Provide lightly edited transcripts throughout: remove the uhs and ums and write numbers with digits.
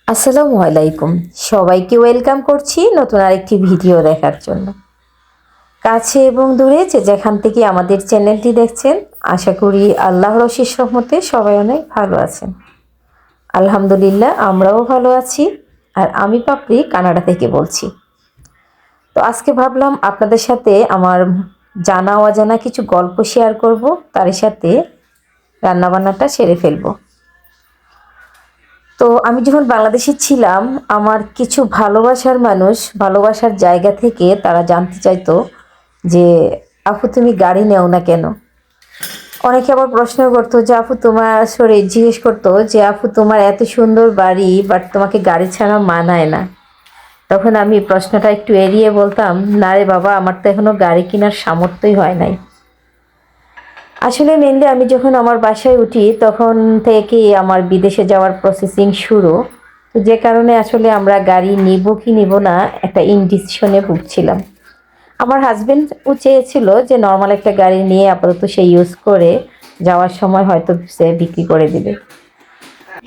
আসসালামু আলাইকুম। সবাইকে ওয়েলকাম করছি নতুন আরেকটি ভিডিও দেখার জন্য। কাছে এবং দূরে যে যেখান থেকে আমাদের চ্যানেলটি দেখছেন, আশা করি আল্লাহর অশেষ রহমতে সবাই অনেক ভালো আছেন। আলহামদুলিল্লাহ আমরাও ভালো আছি। আর আমি পাপড়ি কানাডা থেকে বলছি। তো আজকে ভাবলাম আপনাদের সাথে আমার জানা অজানা কিছু গল্প শেয়ার করব, তার সাথে রান্নাবান্নাটা সেরে ফেলবো। তো আমি যখন বাংলাদেশে ছিলাম, আমার কিছু ভালোবাসার মানুষ ভালোবাসার জায়গা থেকে তারা জানতে চাইতো যে আপু তুমি গাড়ি নেও না কেন। অনেকে আবার প্রশ্ন করতো যে আপু তোমার জিজ্ঞেস করতো যে আপু তোমার এত সুন্দর বাড়ি, বাট তোমাকে গাড়ি ছাড়া মানায় না। তখন আমি প্রশ্নটা একটু এড়িয়ে বলতাম, না রে বাবা, আমার তো এখনো গাড়ি কেনার সামর্থ্যই হয় নাই। আসলে মেনলি আমি যখন আমার বাসায় উঠি তখন থেকেই আমার বিদেশে যাওয়ার প্রসেসিং শুরু। তো যে কারণে আসলে আমরা গাড়ি নিব কি নিব না একটা ইনডিসিশনে ভুগছিলাম। আমার হাজবেন্ডও চেয়েছিল যে নর্মাল একটা গাড়ি নিয়ে আপাতত সে ইউজ করে যাওয়ার সময় হয়তো সে বিক্রি করে দিবে।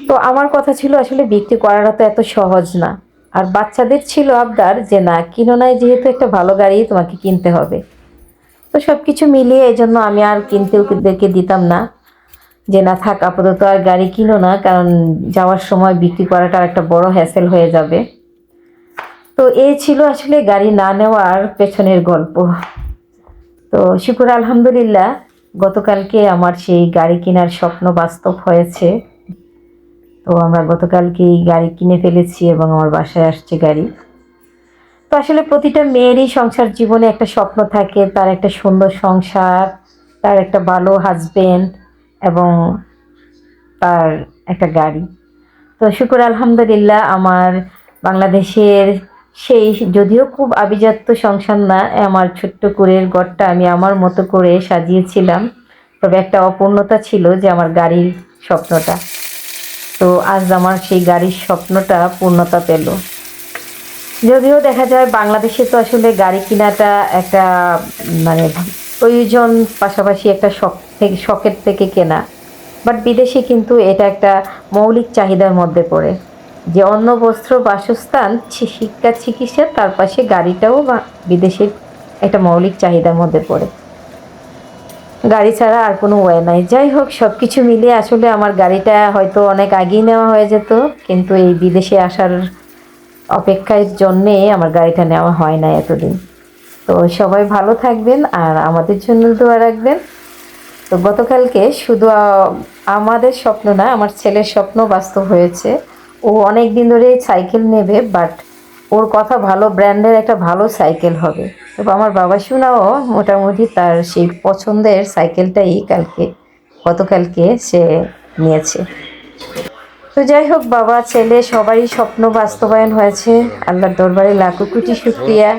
তো আমার কথা ছিল আসলে বিক্রি করাটা তো এত সহজ না। আর বাচ্চাদের ছিল আবদার যে না কিনো নাই, যেহেতু একটা ভালো গাড়ি তোমাকে কিনতে হবে। তো সব কিছু মিলিয়ে এই জন্য আমি আর কিনতে ওদেরকে দিতাম না, যে না থাক আপাতত আর গাড়ি কিনো না, কারণ যাওয়ার সময় বিক্রি করাটা একটা বড় হ্যাসেল হয়ে যাবে। তো এই ছিল আসলে গাড়ি না নেওয়ার পেছনের গল্প। তো শুকুর আলহামদুলিল্লাহ, গতকালকে আমার সেই গাড়ি কেনার স্বপ্ন বাস্তব হয়েছে। তো আমরা গতকালকেই গাড়ি কিনে ফেলেছি এবং আমার বাসায় আসছে গাড়ি। তো আসলে প্রতিটা মেয়েরই সংসার জীবনে একটা স্বপ্ন থাকে, তার একটা সুন্দর সংসার, তার একটা ভালো হাজবেন্ড এবং তার একটা গাড়ি। তো শুকুর আলহামদুলিল্লাহ, আমার বাংলাদেশের সেই যদিও খুব আভিজাত্য সংসার না, আমার ছোট্ট কুঁড়ের ঘরটা আমি আমার মতো করে সাজিয়েছিলাম। তবে একটা অপূর্ণতা ছিল যে আমার গাড়ির স্বপ্নটা। তো আজ আমার সেই গাড়ির স্বপ্নটা পূর্ণতা পেল। যদিও দেখা যায় বাংলাদেশে তো আসলে গাড়ি কেনাটা একটা মানে প্রয়োজন, পাশাপাশি একটা শখের থেকে কেনা। বাট বিদেশে কিন্তু এটা একটা মৌলিক চাহিদার মধ্যে পড়ে, যে অন্ন বস্ত্র বাসস্থান শিক্ষা চিকিৎসা, তার পাশে গাড়িটাও বা বিদেশের একটা মৌলিক চাহিদার মধ্যে পড়ে। গাড়ি ছাড়া আর কোনো ওয়ে নাই। যাই হোক, সব কিছু মিলিয়ে আসলে আমার গাড়িটা হয়তো অনেক আগেই নেওয়া হয়ে যেত, কিন্তু এই বিদেশে আসার অপেক্ষার জন্যে আমার গাড়িটা নেওয়া হয় না এতদিন। তো সবাই ভালো থাকবেন আর আমাদের জন্য দোয়া রাখবেন। তো গতকালকে শুধু আমাদের স্বপ্ন না, আমার ছেলের স্বপ্ন বাস্তব হয়েছে। ও অনেক দিন ধরে সাইকেল নেবে, বাট ওর কথা ভালো ব্র্যান্ডের একটা ভালো সাইকেল হবে। তো আমার বাবা শোনাও মোটামুটি তার সেই পছন্দের সাইকেলটাই গতকালকে সে নিয়েছে। তো যাই হোক, বাবা ছেলে সবারই স্বপ্ন বাস্তবায়ন হয়েছে। আল্লাহর দরবারে লাখো কোটি শুকরিয়া।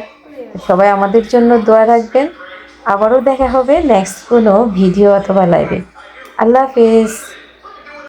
সবাই আমাদের জন্য দোয়া রাখবেন। আবারও দেখা হবে নেক্সট কোনো ভিডিও অথবা লাইভে। আল্লাহ হাফেজ।